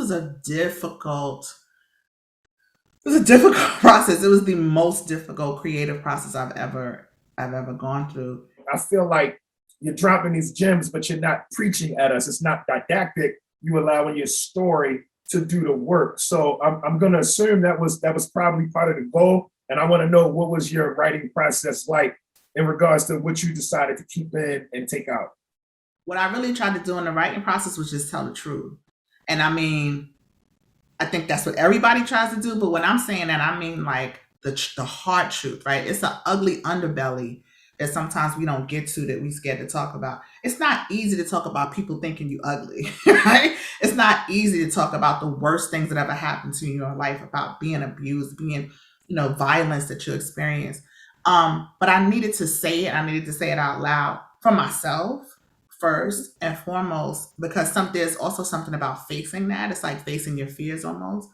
was a difficult it was a difficult process. It was the most difficult creative process I've ever gone through. I feel like you're dropping these gems, but you're not preaching at us. It's not didactic. You allowing your story to do the work. So I'm going to assume that was probably part of the goal. And I want to know, what was your writing process like in regards to what you decided to keep in and take out? What I really tried to do in the writing process was just tell the truth. And I mean, I think that's what everybody tries to do. But when I'm saying that, I mean like the hard truth, right? It's an ugly underbelly that sometimes we don't get to, that we scared to talk about. It's not easy to talk about people thinking you ugly, right? It's not easy to talk about the worst things that ever happened to you in your life, about being abused, being, violence that you experience. But I needed to say it. I needed to say it out loud for myself first and foremost, because there's also something about facing that. It's like facing your fears almost.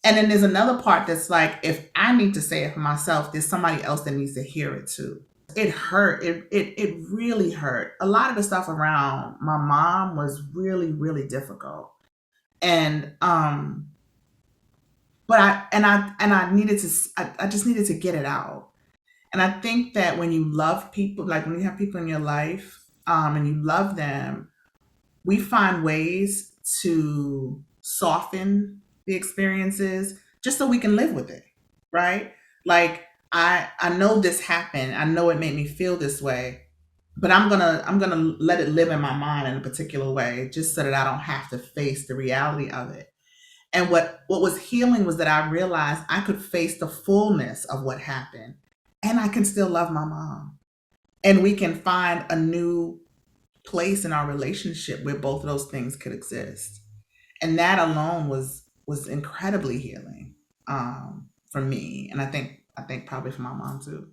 And then there's another part that's like, if I need to say it for myself, there's somebody else that needs to hear it too. It hurt. It really hurt. A lot of the stuff around my mom was really, really difficult. And but I needed to I just needed to get it out. And I think that when you love people, like when you have people in your life, and you love them, we find ways to soften the experiences just so we can live with it, right? Like, I know this happened. I know it made me feel this way, but I'm gonna let it live in my mind in a particular way, just so that I don't have to face the reality of it. And what was healing was that I realized I could face the fullness of what happened, and I can still love my mom, and we can find a new place in our relationship where both of those things could exist. And that alone was incredibly healing, for me, and I think probably for my mom too.